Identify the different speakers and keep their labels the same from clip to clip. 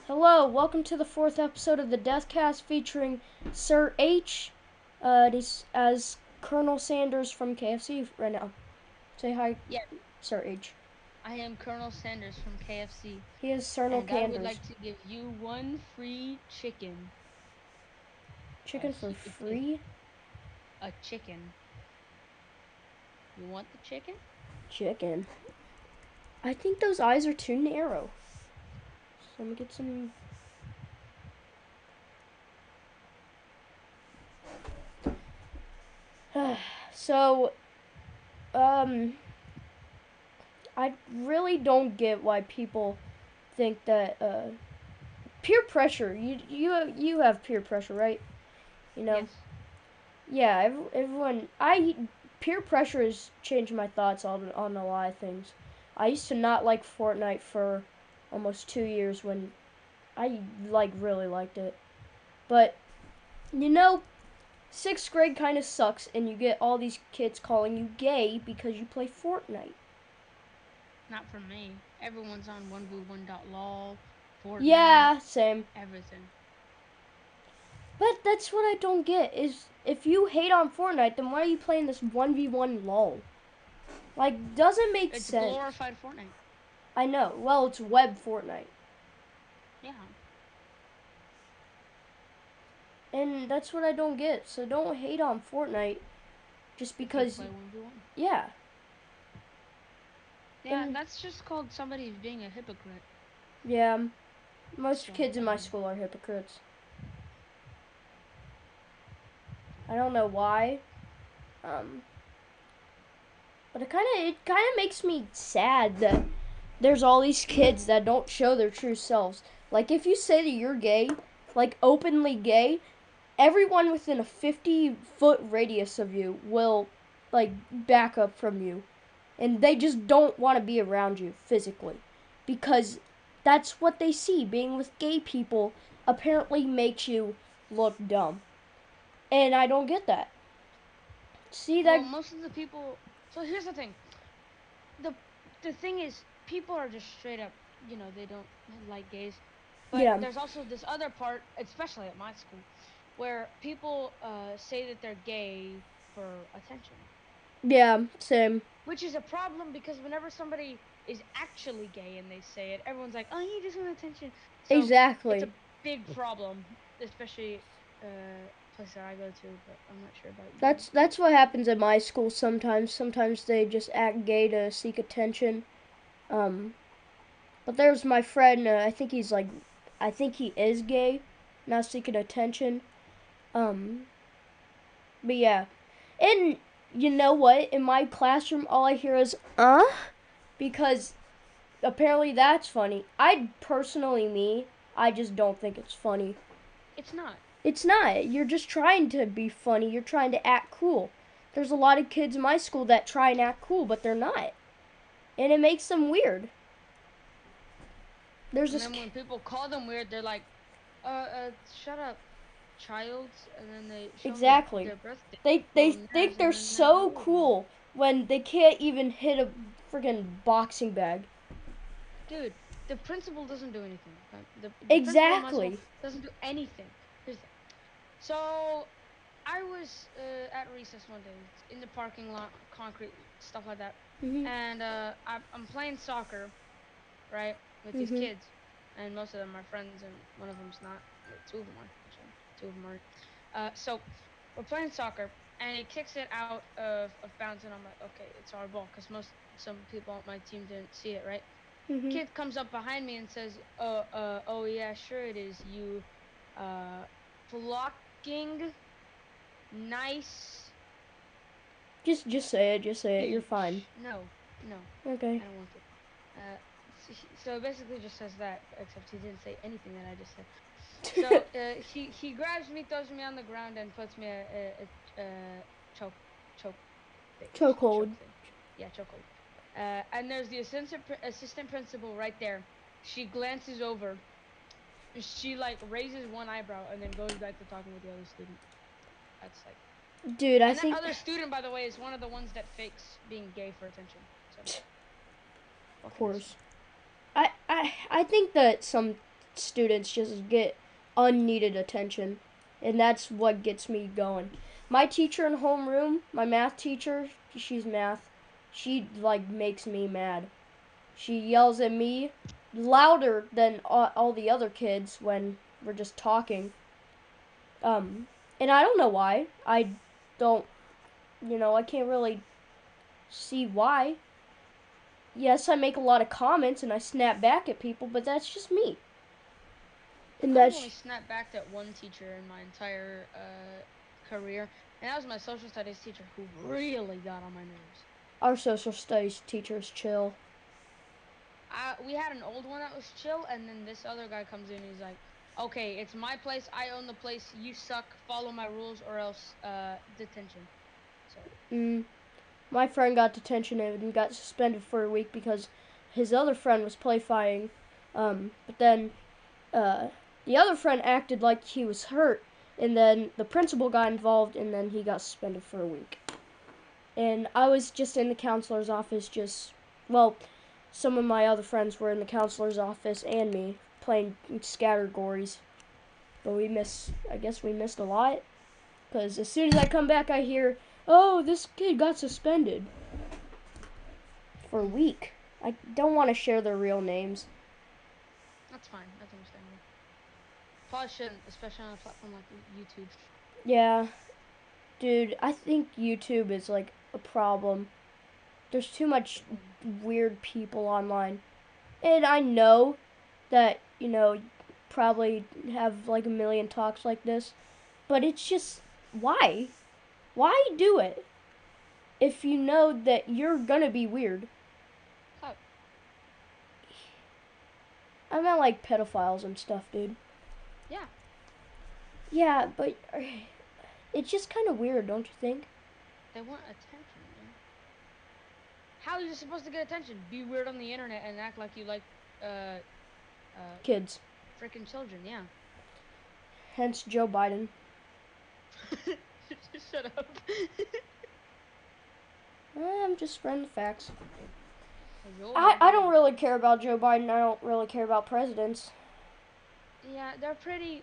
Speaker 1: Hello, welcome to the fourth episode of the Deathcast featuring Sir H. He's as Colonel Sanders from KFC right now. Say hi,
Speaker 2: Yeah,
Speaker 1: Sir H.
Speaker 2: I am Colonel Sanders from KFC,
Speaker 1: He is Colonel
Speaker 2: and I would
Speaker 1: Canders.
Speaker 2: like to give you one free chicken.
Speaker 1: Chicken for
Speaker 2: It's
Speaker 1: free?
Speaker 2: a chicken. You want the chicken?
Speaker 1: Chicken. I think those eyes are too narrow. So let me get some. so, um, I really don't get why people think that peer pressure. You have peer pressure, right? You know.
Speaker 2: Yes.
Speaker 1: Yeah, everyone. Peer pressure has changed my thoughts on a lot of things. I used to not like Fortnite for almost 2 years when I really liked it, but you know, sixth grade kind of sucks, and you get all these kids calling you gay because you play Fortnite.
Speaker 2: Not for me. Everyone's on 1v1.lol, Fortnite,
Speaker 1: Yeah, same.
Speaker 2: everything.
Speaker 1: But that's what I don't get is if you hate on Fortnite, then why are you playing this 1v1 lol? Like, doesn't make
Speaker 2: It's
Speaker 1: sense.
Speaker 2: glorified Fortnite.
Speaker 1: I know. Well, it's web Fortnite.
Speaker 2: Yeah.
Speaker 1: And that's what I don't get. So don't hate on Fortnite just
Speaker 2: If you
Speaker 1: because,
Speaker 2: play 1v1.
Speaker 1: yeah.
Speaker 2: Yeah,
Speaker 1: And
Speaker 2: that's just called somebody being a hypocrite.
Speaker 1: yeah, most
Speaker 2: So,
Speaker 1: kids in my school are hypocrites. I don't know why. Um, but it kind of makes me sad that there's all these kids that don't show their true selves. Like if you say that you're gay, like openly gay, everyone within a 50-foot radius of you will like back up from you, and they just don't want to be around you physically because that's what they see. Being with gay people apparently makes you look dumb, and I don't get that. See
Speaker 2: well,
Speaker 1: that?
Speaker 2: most of the people. So here's the thing. the the thing is, people are just straight up, they don't like gays. But
Speaker 1: Yeah,
Speaker 2: there's also this other part, especially at my school, where people say that they're gay for attention,
Speaker 1: yeah, same.
Speaker 2: which is a problem because whenever somebody is actually gay and they say it, everyone's like, "Oh, you just want attention." So it's a
Speaker 1: Exactly.
Speaker 2: big problem, especially place that I go to. But I'm not sure about you.
Speaker 1: That's what happens at my school sometimes. Sometimes they just act gay to seek attention. Um, but there's my friend. I think he is gay, not seeking attention. Um, but yeah, and you know what? In my classroom, all I hear is because apparently that's funny. I just don't think it's funny.
Speaker 2: It's not.
Speaker 1: It's not. You're just trying to be funny. You're trying to act cool. There's a lot of kids in my school that try and act cool, but they're not. And it makes them weird. There's
Speaker 2: And
Speaker 1: this.
Speaker 2: then when people call them weird, they're like, shut up, child." And then they show them
Speaker 1: Exactly.
Speaker 2: their birthday,
Speaker 1: They
Speaker 2: little
Speaker 1: think
Speaker 2: nerves,
Speaker 1: they're
Speaker 2: and then they're
Speaker 1: so
Speaker 2: over it.
Speaker 1: cool when they can't even hit a freaking boxing bag.
Speaker 2: Dude, the principal doesn't do anything. Okay? The principal of my school
Speaker 1: Exactly.
Speaker 2: doesn't do anything. Here's the thing. So I was at recess one day in the parking lot, concrete stuff like that,
Speaker 1: Mhm.
Speaker 2: and I'm playing soccer, right, with these
Speaker 1: Mhm.
Speaker 2: kids, and most of them are friends, and one of them's not. Two of them are actually. Two of them are. So we're playing soccer, and he kicks it out of bounds, and I'm like, okay, it's our ball, because some people on my team didn't see it, right?
Speaker 1: Mhm.
Speaker 2: Kid comes up behind me and says, oh yeah, sure it is. You, uh, blocking, nice
Speaker 1: Just say it. Just say it. You're fine.
Speaker 2: speech. No, no,
Speaker 1: Okay.
Speaker 2: I don't want to. So it basically just says that, except he didn't say anything that I just said. So he grabs me, throws me on the ground, and puts me a choke choke
Speaker 1: Chokehold.
Speaker 2: choke thing. Yeah, chokehold. And there's the assistant principal right there. She glances over. She like raises one eyebrow and then goes back to talking with the other student. That's like,
Speaker 1: Dude, I
Speaker 2: and that
Speaker 1: think.
Speaker 2: other student, by the way, is one of the ones that fakes being gay for attention. So
Speaker 1: Of
Speaker 2: fucking
Speaker 1: course.
Speaker 2: assholes.
Speaker 1: I think that some students just get unneeded attention, and that's what gets me going. My teacher in homeroom, my math teacher, she's math. She like makes me mad. She yells at me louder than all the other kids when we're just talking. And I don't know why. I don't, I can't really see why. Yes, I make a lot of comments and I snap back at people, but that's just me. And
Speaker 2: I've only
Speaker 1: that's
Speaker 2: snapped back at one teacher in my entire career, and that was my social studies teacher who really got on my nerves.
Speaker 1: our social studies teacher's chill.
Speaker 2: We had an old one that was chill, and then this other guy comes in and he's like, okay, it's my place, I own the place, you suck, follow my rules or else detention. So
Speaker 1: My friend got detention and got suspended for a week because his other friend was play fighting. But then the other friend acted like he was hurt, and then the principal got involved, and then he got suspended for a week. And I was just in the counselor's office, some of my other friends were in the counselor's office and me playing scattergories. But I guess we missed a lot. Because as soon as I come back, I hear, oh, this kid got suspended for a week. I don't want to share their real names.
Speaker 2: that's fine, that's understandable. Probably shouldn't, especially on a platform like YouTube.
Speaker 1: Yeah, dude, I think YouTube is like a problem. There's too much weird people online. And I know that, probably have like a million talks like this, but it's just, why? Why do it? If you know that you're gonna be weird.
Speaker 2: Oh.
Speaker 1: I meant like pedophiles and stuff, dude.
Speaker 2: Yeah.
Speaker 1: Yeah, but it's just kind of weird, don't you think?
Speaker 2: They want attention, man. How are you supposed to get attention? Be weird on the internet and act like you like
Speaker 1: Kids.
Speaker 2: freaking children, yeah.
Speaker 1: Hence Joe Biden.
Speaker 2: Shut up.
Speaker 1: I'm just spreading the facts.
Speaker 2: I
Speaker 1: I don't really care about Joe Biden. I don't really care about presidents.
Speaker 2: Yeah, they're pretty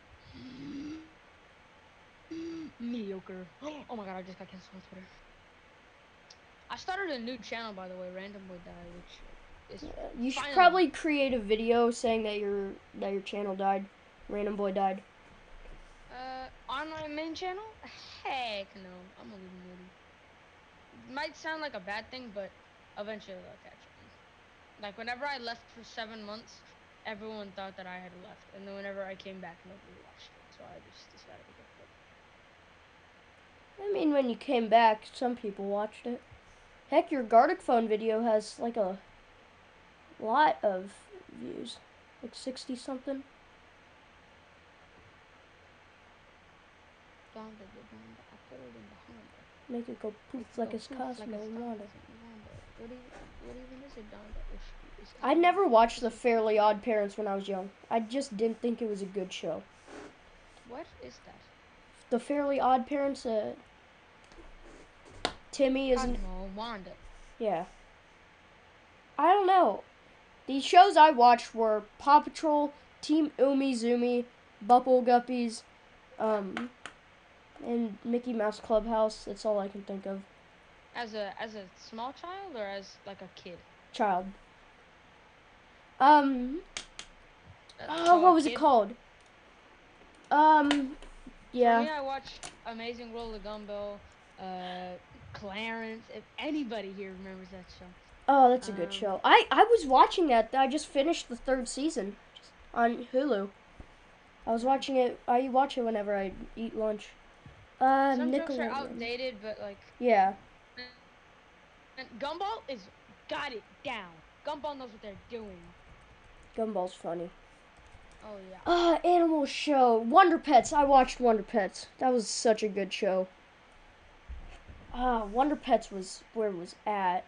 Speaker 2: mediocre. Oh my god, I just got canceled on Twitter. I started a new channel, by the way, Random Boy Die, which is
Speaker 1: You should probably create a video saying that your channel died. Random Boy died.
Speaker 2: On my main channel? Heck no, I'm gonna leave him alone. Might sound like a bad thing, but eventually they'll catch on. Like whenever I left for 7 months, everyone thought that I had left, and then whenever I came back, nobody watched it. So I just decided to get quit.
Speaker 1: I mean, when you came back, some people watched it. Heck, your Gartic phone video has like a lot of views, like 60 something. Make it go poof like it's Cosmo and Wanda.
Speaker 2: What even is it, Donda?
Speaker 1: I never watched The Fairly Odd Parents when I was young. I just didn't think it was a good show.
Speaker 2: What is that?
Speaker 1: The Fairly Odd Parents, Timmy isn't.
Speaker 2: Cosmo, Wanda.
Speaker 1: Yeah. I don't know. The shows I watched were Paw Patrol, Team Umizoomi, Bubble Guppies, and Mickey Mouse Clubhouse. That's all I can think of.
Speaker 2: As a small child or as like a kid?
Speaker 1: Child.
Speaker 2: So
Speaker 1: what was it called? Yeah.
Speaker 2: For me, I watched Amazing World of Gumball, Clarence. If anybody here remembers that show.
Speaker 1: Oh, that's a good show. I was watching that. I just finished the 3rd season on Hulu. I was watching it. I watch it whenever I eat lunch.
Speaker 2: Some jokes are outdated, but like. Yeah. And Gumball got it down. Gumball knows what they're doing.
Speaker 1: Gumball's funny.
Speaker 2: Oh yeah.
Speaker 1: Animal show. Wonder Pets. I watched Wonder Pets. That was such a good show. Wonder Pets was where it was at.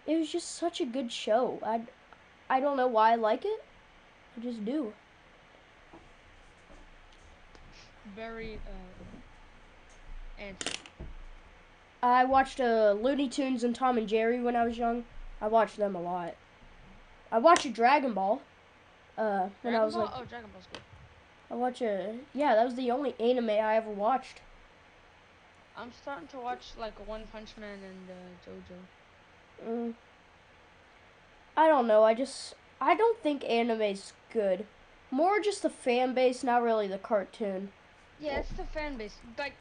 Speaker 1: It was just such a good show. I don't know why I like it. I just do.
Speaker 2: Very answer.
Speaker 1: I watched Looney Tunes and Tom and Jerry when I was young. I watched them a lot. I watched Dragon Ball. When I
Speaker 2: Dragon
Speaker 1: was
Speaker 2: Ball?
Speaker 1: like,
Speaker 2: Oh, Dragon Ball's good.
Speaker 1: yeah, that was the only anime I ever watched.
Speaker 2: I'm starting to watch like One Punch Man and JoJo.
Speaker 1: Mm, I don't know. I don't think anime's good. More just the fan base, not really the cartoon.
Speaker 2: Yeah, it's the fan base. Like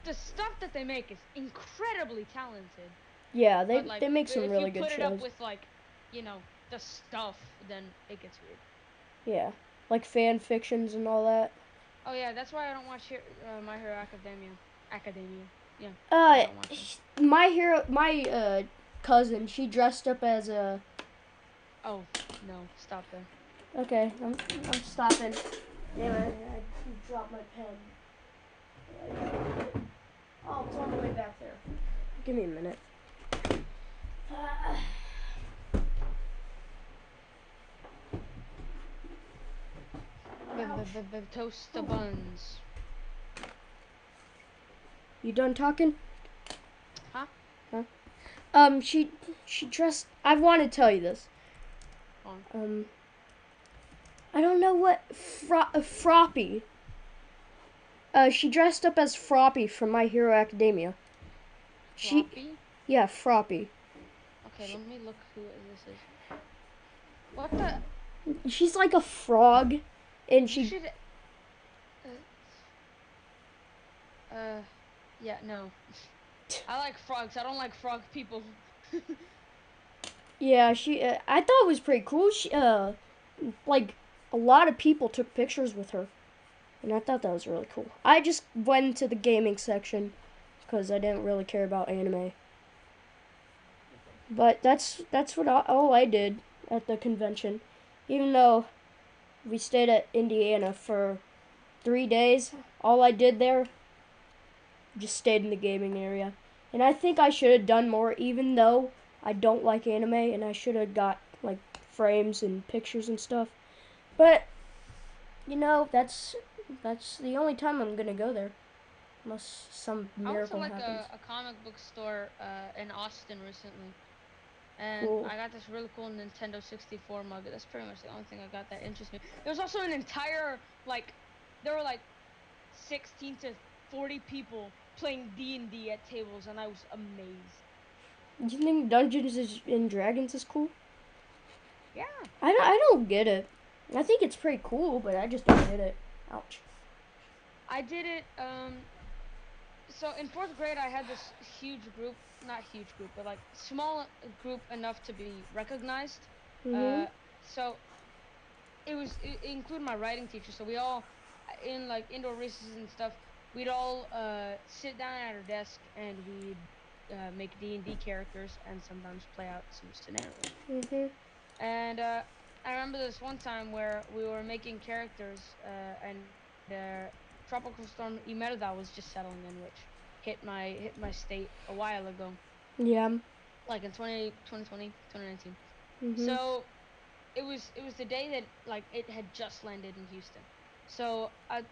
Speaker 2: the stuff that they make is incredibly talented.
Speaker 1: Yeah,
Speaker 2: But like
Speaker 1: they make some
Speaker 2: if you
Speaker 1: really good
Speaker 2: put it up
Speaker 1: shows.
Speaker 2: with like, you know, the stuff, then it gets weird.
Speaker 1: Yeah, like fan fictions and all that.
Speaker 2: Oh yeah, that's why I don't watch My Hero Academia. Academia. Yeah, I
Speaker 1: Uh,
Speaker 2: don't watch them.
Speaker 1: my cousin, she dressed up as a.
Speaker 2: Oh no, stop there.
Speaker 1: Okay, I'm stopping. Damn it, I dropped my pen. Oh, it's on the way back there. Give me a minute. Ouch.
Speaker 2: Toast the buns.
Speaker 1: You done talking?
Speaker 2: Huh?
Speaker 1: Huh? She dressed. I want to tell you this.
Speaker 2: On.
Speaker 1: I don't know what Froppy. She dressed up as Froppy from My Hero Academia. She,
Speaker 2: Floppy?
Speaker 1: yeah, Froppy.
Speaker 2: Okay, let me look who this is. What the?
Speaker 1: She's like a frog, and
Speaker 2: You
Speaker 1: she.
Speaker 2: should. Uh, yeah, no. I like frogs. I don't like frog people.
Speaker 1: Yeah, she. I thought it was pretty cool. Like a lot of people took pictures with her, and I thought that was really cool. I just went to the gaming section because I didn't really care about anime. But that's all I did at the convention, even though we stayed at Indiana for 3 days. All I did there just stayed in the gaming area, and I think I should have done more, even though I don't like anime, and I should have got like frames and pictures and stuff. But that's the only time I'm gonna go there, unless some
Speaker 2: I went to
Speaker 1: miracle
Speaker 2: like
Speaker 1: happens.
Speaker 2: a comic book store in Austin recently, and
Speaker 1: Cool.
Speaker 2: I got this really cool Nintendo 64 mug. That's pretty much the only thing I got that interests me. There was also an entire like, there were like 16 to 40 people playing D&D at tables, and I was amazed.
Speaker 1: Do you think Dungeons and Dragons is cool?
Speaker 2: Yeah.
Speaker 1: I don't get it. I think it's pretty cool, but I just don't get it. Ouch.
Speaker 2: I did it. So in fourth grade, I had this huge group, not huge group, but like small group enough to be recognized.
Speaker 1: Mhm.
Speaker 2: Uh, so it included my writing teacher. So we all, in like indoor recesses and stuff, we'd all sit down at our desk and we'd make D&D characters and sometimes play out some scenarios.
Speaker 1: Mhm.
Speaker 2: And I remember this one time where we were making characters, and Tropical Storm Imelda was just settling in, which hit my state a while ago,
Speaker 1: Yeah.
Speaker 2: like in 2020, 2019.
Speaker 1: Mhm.
Speaker 2: So it was the day that like it had just landed in Houston. So I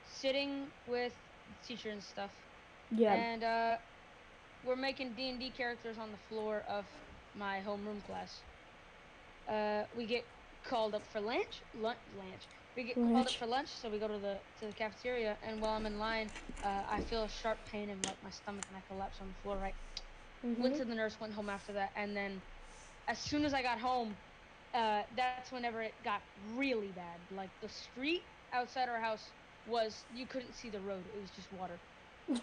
Speaker 2: sitting with the teacher and stuff,
Speaker 1: Yeah.
Speaker 2: and we're making D&D characters on the floor of my homeroom class. We get called up for lunch. We get called up
Speaker 1: Which.
Speaker 2: for lunch, so we go to the cafeteria. And while I'm in line, I feel a sharp pain in like my stomach, and I collapse on the floor. Right. Went
Speaker 1: Mhm.
Speaker 2: to the nurse, went home after that, and then as soon as I got home, that's whenever it got really bad. Like the street outside our house was, you couldn't see the road; it was just water. The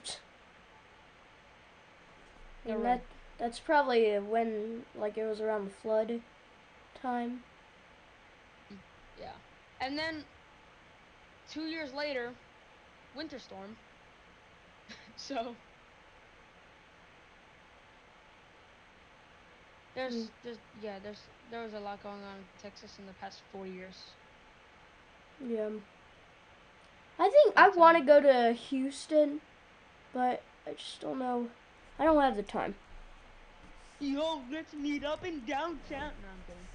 Speaker 1: And
Speaker 2: road.
Speaker 1: that's probably when like it was around the flood time.
Speaker 2: Yeah. And then 2 years later, winter storm. So
Speaker 1: Mm.
Speaker 2: there was a lot going on in Texas in the past 4 years.
Speaker 1: Yeah. I think I
Speaker 2: But
Speaker 1: want to go to Houston, but I just don't know. I don't have the time.
Speaker 2: yo, let's meet up in downtown. No, I'm kidding.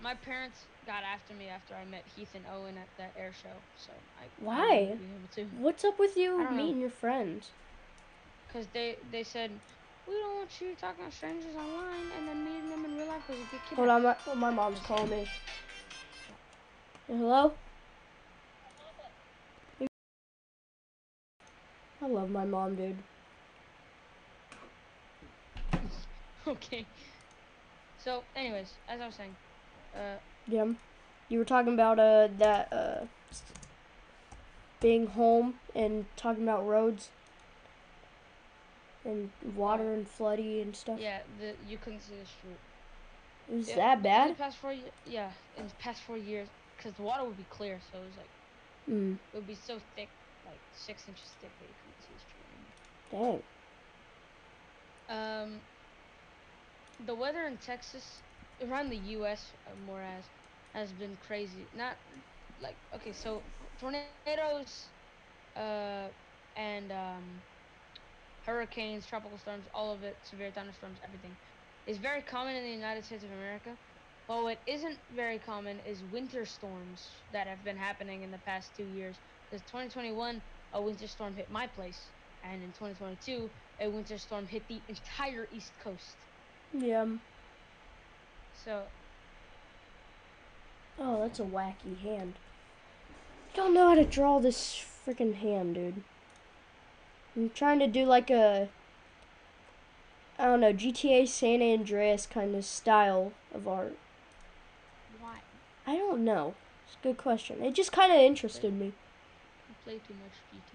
Speaker 2: My parents got after me after I met Heath and Owen at that air show, so I wouldn't
Speaker 1: Why?
Speaker 2: be able to.
Speaker 1: What's up with
Speaker 2: I
Speaker 1: you
Speaker 2: don't know,
Speaker 1: meeting your friends?
Speaker 2: cause they said we don't want you talking to strangers online and then meeting them in real life because you get
Speaker 1: Hold
Speaker 2: kidnapped.
Speaker 1: on, my mom's
Speaker 2: Just kidding.
Speaker 1: calling me. Hello? I love my mom, dude.
Speaker 2: Okay. So, anyways, as I was saying,
Speaker 1: Yeah. You were talking about that being home and talking about roads and water and floody and stuff.
Speaker 2: yeah, you couldn't see the street.
Speaker 1: It was
Speaker 2: Yeah,
Speaker 1: that
Speaker 2: in the
Speaker 1: bad?
Speaker 2: past 4 years, yeah, in the past 4 years, because the water would be clear, so it was like
Speaker 1: Mm.
Speaker 2: it would be so thick, like 6 inches thick that you couldn't see the street
Speaker 1: Dang.
Speaker 2: anymore. The weather in Texas, around the U.S. More has been crazy. Not like okay, so tornadoes, uh, and hurricanes, tropical storms, all of it, severe thunderstorms, everything, is very common in the United States of America. But what isn't very common is winter storms that have been happening in the past 2 years. Because 2021, a winter storm hit my place, and in 2022, a winter storm hit the entire East Coast.
Speaker 1: Yeah.
Speaker 2: So,
Speaker 1: Oh, that's a wacky hand. I don't know how to draw this freaking hand, dude. I'm trying to do like a, I don't know, GTA San Andreas kind of style of art.
Speaker 2: why?
Speaker 1: I don't know. It's a good question. It just kind of interested me.
Speaker 2: You play too much GTA,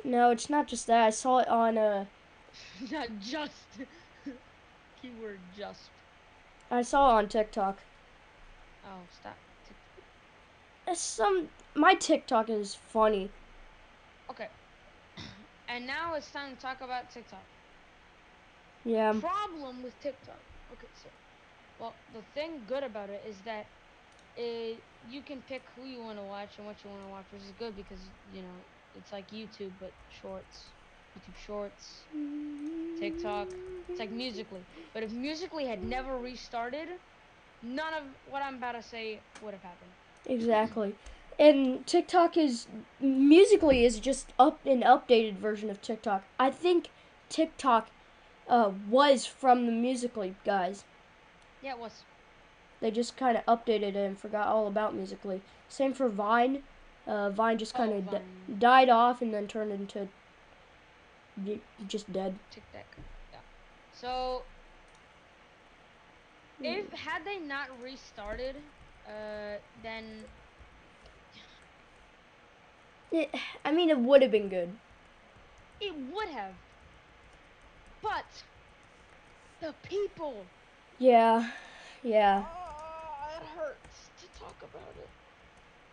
Speaker 1: No, it's not just that. I saw it on
Speaker 2: bro. Not just. Keyword just.
Speaker 1: I saw it on TikTok.
Speaker 2: Oh, stop.
Speaker 1: My TikTok is funny.
Speaker 2: Okay. And now it's time to talk about TikTok.
Speaker 1: Yeah.
Speaker 2: Problem with TikTok. Okay, so well, the thing good about it is that you can pick who you want to watch and what you want to watch, which is good because it's like YouTube but shorts, YouTube Shorts, TikTok. It's like Musically, but if Musically had never restarted, none of what I'm about to say would have happened.
Speaker 1: Exactly. And TikTok is musically is just an updated version of TikTok. I think TikTok was from the musically guys.
Speaker 2: Yeah, it was.
Speaker 1: They just kind of updated it and forgot all about musically. Same for Vine. Vine just kind
Speaker 2: Oh,
Speaker 1: of
Speaker 2: Vine.
Speaker 1: died off and then turned into just dead.
Speaker 2: TikTok. Yeah. So if had they not restarted, then
Speaker 1: It, I mean, it would have been good.
Speaker 2: it would have. But the people.
Speaker 1: Yeah, yeah.
Speaker 2: Oh, it hurts to talk about it.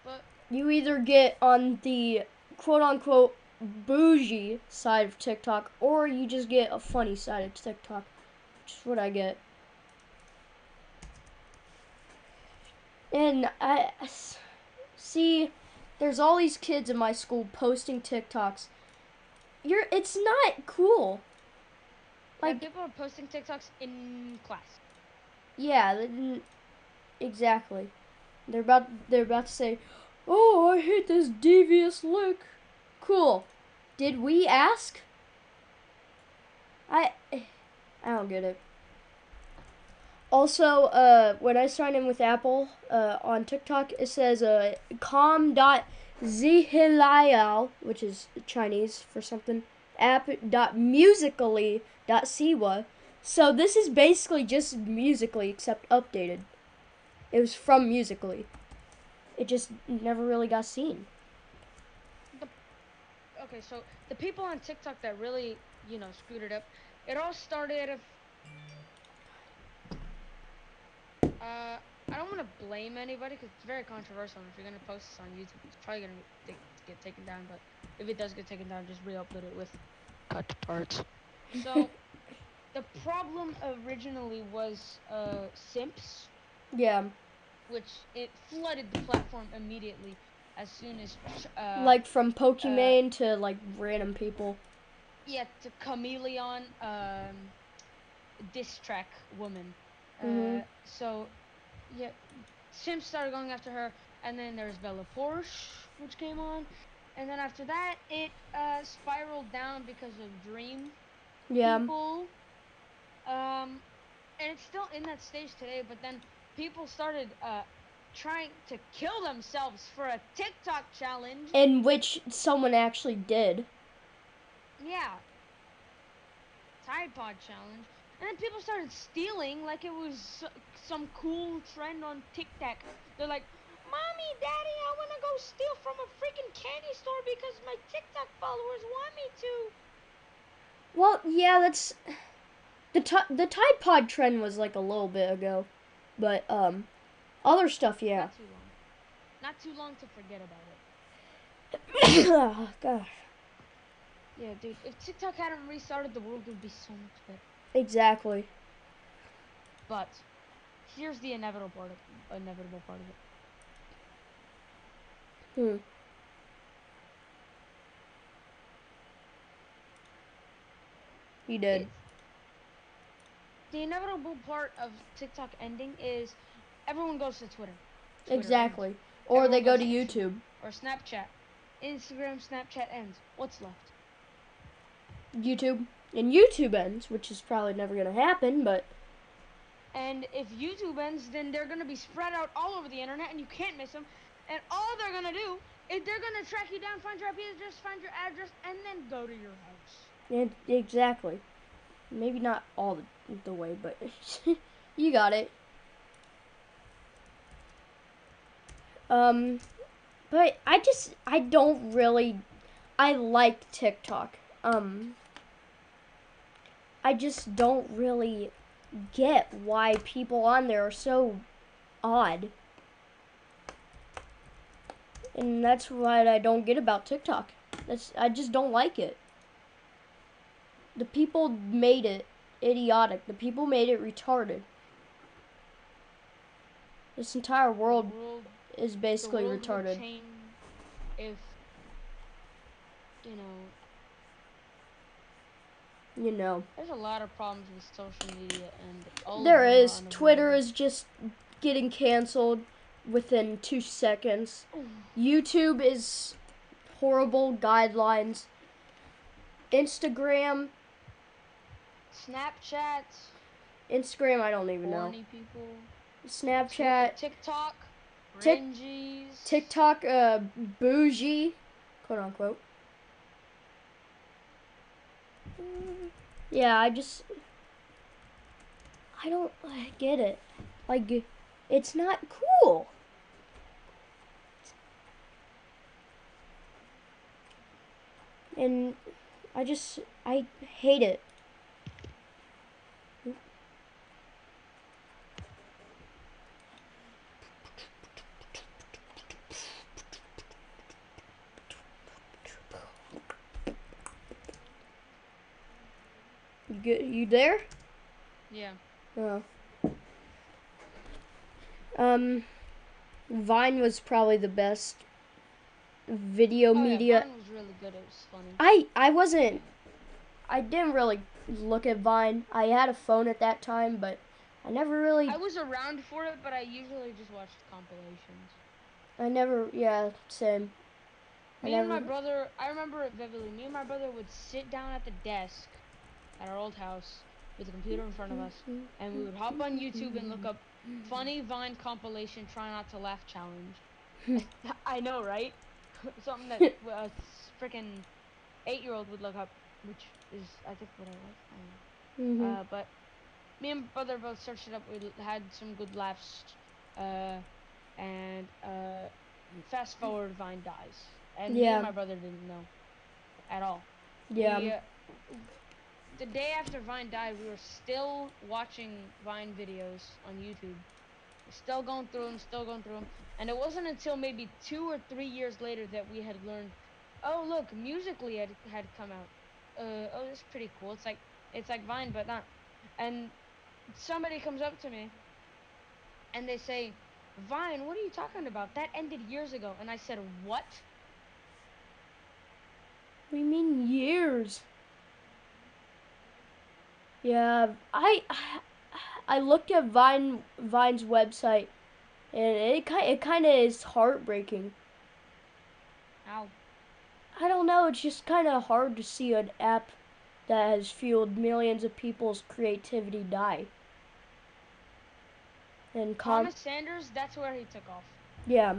Speaker 2: But
Speaker 1: You either get on the quote unquote bougie side of TikTok or you just get a funny side of TikTok. Which is what I get. And I see there's all these kids in my school posting TikToks. It's not cool.
Speaker 2: yeah,
Speaker 1: Like,
Speaker 2: people are posting TikToks in class.
Speaker 1: yeah, exactly. They're about to say, "Oh, I hate this devious lick." Cool. Did we ask? I don't get it. Also, when I sign in with Apple on TikTok, it says com.zhiliao, which is Chinese for something, app.musically.siwa. So this is basically just Musically, except updated. It was from Musically. It just never really got seen.
Speaker 2: The, okay, so the people on TikTok that really, screwed it up, it all started. I don't want to blame anybody because it's very controversial. And if you're gonna post this on YouTube, it's probably gonna get taken down. But if it does get taken down, just re-upload it with cut parts. So the problem originally was simps,
Speaker 1: Yeah,
Speaker 2: which it flooded the platform immediately as soon as
Speaker 1: like from
Speaker 2: uh
Speaker 1: Pokimane to like random people.
Speaker 2: yeah, to Chameleon diss track woman.
Speaker 1: Mhm.
Speaker 2: So yeah, simps started going after her, and then there's Bella Porsche, which came on, and then after that, it spiraled down because of Dream
Speaker 1: Yeah.
Speaker 2: people, and it's still in that stage today. But then people started trying to kill themselves for a TikTok challenge.
Speaker 1: In which someone actually did.
Speaker 2: Yeah. Tide Pod challenge. And then people started stealing like it was some cool trend on TikTok. They're like, Mommy, Daddy, I want to go steal from a freaking candy store because my TikTok followers want me to.
Speaker 1: Well, yeah, that's the Tide Pod trend was like a little bit ago, but other stuff, yeah.
Speaker 2: Not too long. Not too long to forget about it.
Speaker 1: Oh, gosh.
Speaker 2: Yeah, dude. If TikTok hadn't restarted, the world would be so much better.
Speaker 1: Exactly.
Speaker 2: But here's the inevitable part of it.
Speaker 1: Hmm. He did.
Speaker 2: The inevitable part of TikTok ending is everyone goes to Twitter. Twitter ends.
Speaker 1: Exactly. Or
Speaker 2: Everyone
Speaker 1: they go
Speaker 2: goes
Speaker 1: to
Speaker 2: to Instagram
Speaker 1: YouTube.
Speaker 2: or Snapchat. Instagram, Snapchat ends. What's left?
Speaker 1: YouTube. And YouTube ends, which is probably never going to happen, but...
Speaker 2: And if YouTube ends, then they're going to be spread out all over the internet and you can't miss them. And all they're going to do is they're going to track you down, find your IP address, find your address, and then go to your house.
Speaker 1: Exactly. Maybe not all the way, but you got it. But I don't really, I like TikTok. I just don't really get why people on there are so odd. And that's what I don't get about TikTok. I just don't like it. The people made it idiotic. The people made it retarded. This entire world is basically
Speaker 2: the world
Speaker 1: retarded.
Speaker 2: Would change if, you know, there's a lot of problems with social media, and all
Speaker 1: there
Speaker 2: of them
Speaker 1: is.
Speaker 2: are
Speaker 1: Twitter
Speaker 2: unavoidable.
Speaker 1: is just getting canceled within 2 seconds. YouTube is horrible guidelines. Instagram, I don't even know.
Speaker 2: Horny people.
Speaker 1: Snapchat,
Speaker 2: TikTok, cringies.
Speaker 1: TikTok, bougie, quote unquote. Yeah, I don't get it. Like, it's not cool. And I hate it. You there?
Speaker 2: Yeah.
Speaker 1: Oh. Vine was probably the best video media.
Speaker 2: Yeah, Vine was really good. It was funny.
Speaker 1: I didn't really look at Vine. I had a phone at that time, but I never really.
Speaker 2: I was around for it, but I usually just watched compilations.
Speaker 1: Yeah, same.
Speaker 2: And my brother, I remember it vividly. Me and my brother would sit down at the desk at our old house with a computer in front of us, and we would hop on YouTube and look up funny Vine compilation try not to laugh challenge. I know, right? Something that a freaking 8-year-old would look up, which is, I think, what I was. I don't know. But me and brother both searched it up. We had some good laughs, and fast forward, Vine dies, and me and my brother didn't know at all.
Speaker 1: Yeah.
Speaker 2: The day after Vine died, we were still watching Vine videos on YouTube. We're still going through them, and it wasn't until maybe 2 or 3 years later that we had learned, oh look, Musically had come out. Oh, that's pretty cool. It's like Vine, but not. And somebody comes up to me, and they say, Vine, what are you talking about? That ended years ago. And I said, what?
Speaker 1: We mean years. Yeah, I looked at Vine's website, and it kind of is heartbreaking.
Speaker 2: Ow.
Speaker 1: I don't know. It's just kind of hard to see an app that has fueled millions of people's creativity die. And
Speaker 2: Thomas Sanders, that's where he took off.
Speaker 1: yeah,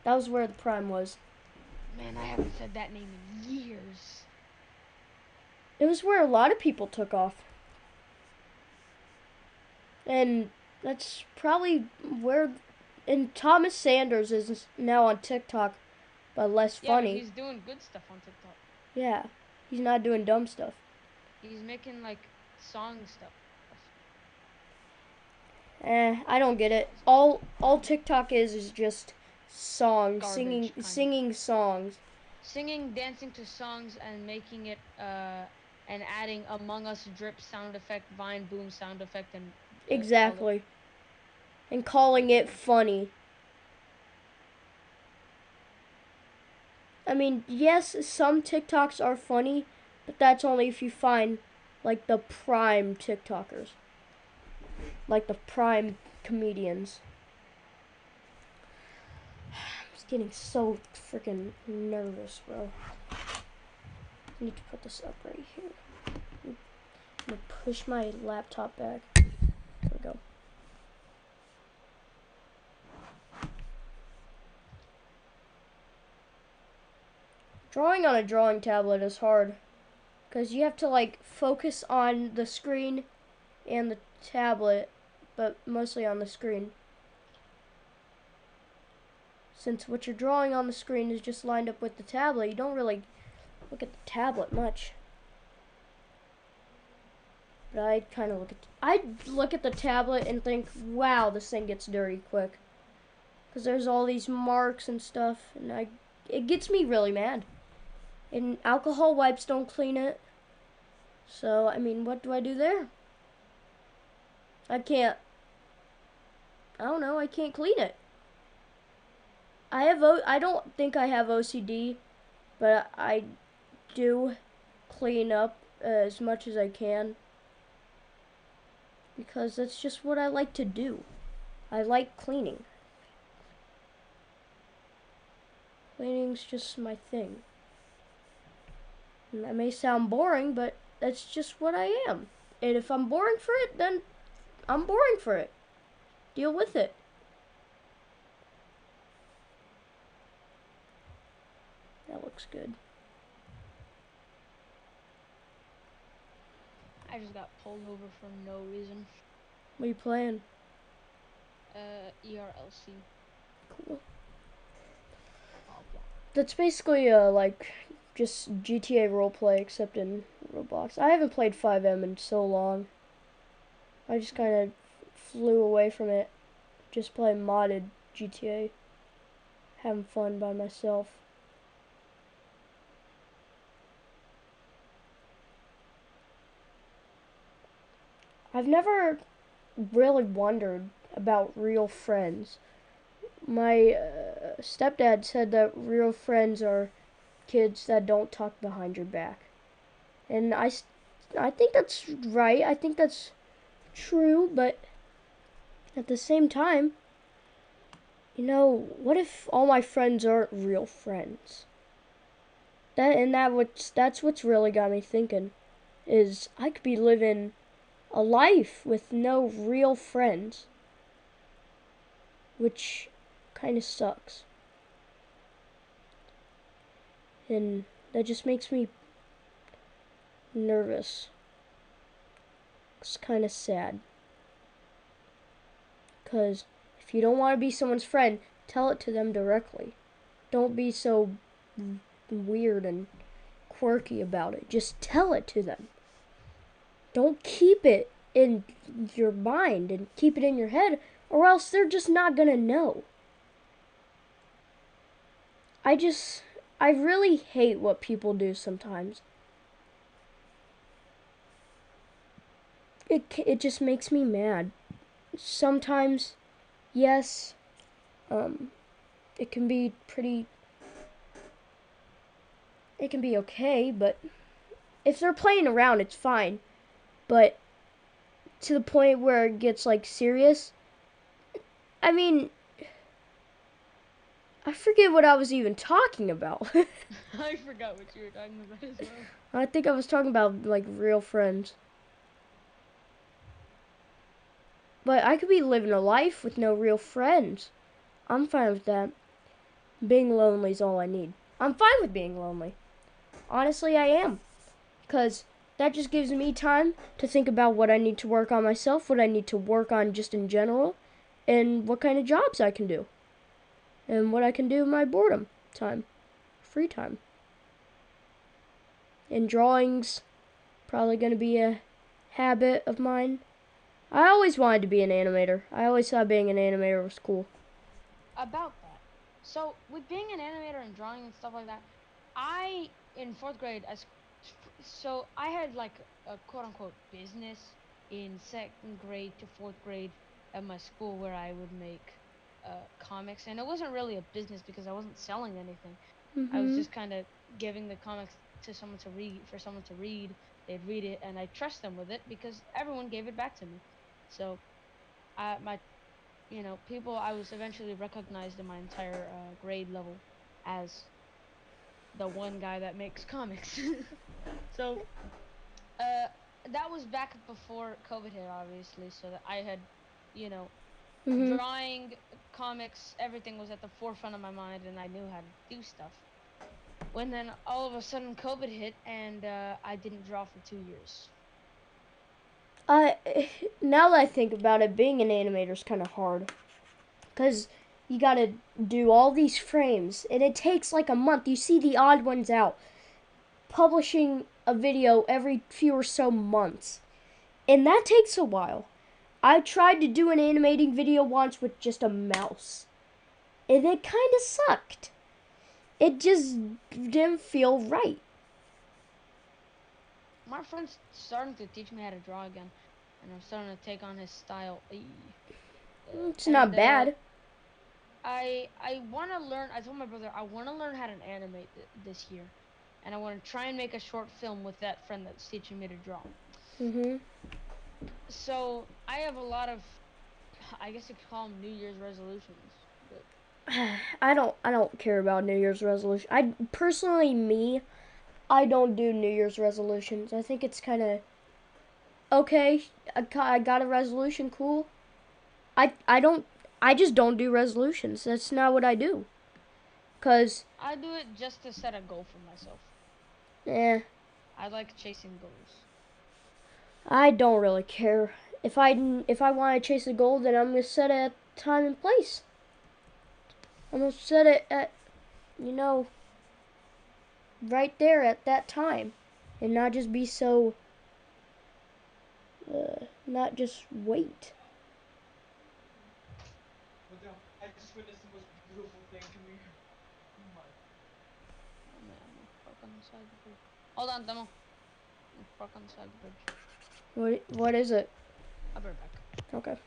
Speaker 1: that was where the prime was.
Speaker 2: Man, I haven't said that name in years.
Speaker 1: It was where a lot of people took off. And that's probably where. And Thomas Sanders is now on TikTok, but less
Speaker 2: Yeah, but
Speaker 1: funny.
Speaker 2: he's doing good stuff on TikTok.
Speaker 1: Yeah, he's not doing dumb stuff.
Speaker 2: He's making like song stuff.
Speaker 1: I don't get it. All TikTok is just songs,
Speaker 2: Garbage, kind of.
Speaker 1: singing songs.
Speaker 2: Singing, dancing to songs, and making it and adding Among Us drip sound effect, Vine boom sound effect, and
Speaker 1: Exactly. And calling it funny. I mean, yes, some TikToks are funny, but that's only if you find like the prime TikTokers. Like the prime comedians. I'm just getting so freaking nervous, bro. I need to put this up right here. I'm gonna push my laptop back. There we go. Drawing on a drawing tablet is hard because you have to like focus on the screen and the tablet, but mostly on the screen. Since what you're drawing on the screen is just lined up with the tablet, you don't really look at the tablet much. But I'd look at the tablet and think, wow, this thing gets dirty quick. Because there's all these marks and stuff, and it gets me really mad. And alcohol wipes don't clean it. So, I mean, what do I do there? I don't know, I can't clean it. I don't think I have OCD, but I do clean up as much as I can. Because that's just what I like to do. I like cleaning. Cleaning's just my thing. And that may sound boring, but that's just what I am. And if I'm boring for it, then I'm boring for it. Deal with it. That looks good.
Speaker 2: I just got pulled over for no reason.
Speaker 1: What are you playing?
Speaker 2: ERLC.
Speaker 1: Cool. That's basically like just GTA roleplay except in Roblox. I haven't played 5M in so long. I just kind of flew away from it. Just playing modded GTA. Having fun by myself. I've never really wondered about real friends. My stepdad said that real friends are kids that don't talk behind your back. And I think that's right. I think that's true, but at the same time, what if all my friends aren't real friends? That's what's really got me thinking is I could be living a life with no real friends, which kind of sucks. And that just makes me nervous. It's kind of sad. Because if you don't want to be someone's friend, tell it to them directly. Don't be so weird and quirky about it. Just tell it to them. Don't keep it in your mind and keep it in your head, or else they're just not gonna know. I really hate what people do sometimes. It just makes me mad. Sometimes, yes, it can be okay, but if they're playing around, it's fine. But to the point where it gets like serious, I mean, I forget what I was even talking about.
Speaker 2: I forgot what you were talking about as well.
Speaker 1: I think I was talking about like real friends. But I could be living a life with no real friends. I'm fine with that. Being lonely is all I need. I'm fine with being lonely. Honestly, I am. Because that just gives me time to think about what I need to work on myself, what I need to work on just in general, and what kind of jobs I can do. And what I can do in my boredom time, free time. And drawing's probably going to be a habit of mine. I always wanted to be an animator. I always thought being an animator was cool.
Speaker 2: About that. So with being an animator and drawing and stuff like that, I in fourth grade as so I had like a quote unquote business in second grade to fourth grade at my school where I would make comics, and it wasn't really a business because I wasn't selling anything. I was
Speaker 1: Mhm.
Speaker 2: just kind of giving the comics to someone to read for someone to read. They'd read it, and I trust them with it because everyone gave it back to me. So my people, I was eventually recognized in my entire grade level as the one guy that makes comics. So uh, that was back before COVID hit, obviously. So that I had, you know,
Speaker 1: Mhm.
Speaker 2: drawing, comics, everything was at the forefront of my mind, and I knew how to do stuff. When then all of a sudden COVID hit, and I didn't draw for 2 years.
Speaker 1: I Now that I think about it, being an animator is kind of hard because you got to do all these frames, and it takes like a month. You see the odd ones out, publishing a video every few or so months, and that takes a while. I tried to do an animating video once with just a mouse, and it kind of sucked. It just didn't feel right.
Speaker 2: My friend's starting to teach me how to draw again, and I'm starting to take on his style.
Speaker 1: It's
Speaker 2: And
Speaker 1: not bad.
Speaker 2: I want to learn. I told my brother I want to learn how to animate this year, and I want to try and make a short film with that friend that's teaching me to draw.
Speaker 1: Mhm.
Speaker 2: So I have a lot of, I guess you could call them New Year's resolutions. But
Speaker 1: I don't care about New Year's resolution. I personally me, I don't do New Year's resolutions. I think it's kind of okay. I got a resolution, cool. I don't I just don't do resolutions. That's not what I do. Cause
Speaker 2: I do it just to set a goal for myself.
Speaker 1: eh,
Speaker 2: I like chasing goals.
Speaker 1: I don't really care. If I want to chase a goal, then I'm gonna set it at time and place. I'm gonna set it at you know right there at that time, and not just be so not just wait.
Speaker 2: Oh man, I'm gonna park on the side of the bridge. Hold on, Demo. I'm gonna park on the side of the bridge.
Speaker 1: What is it?
Speaker 2: I'll be right back.
Speaker 1: Okay.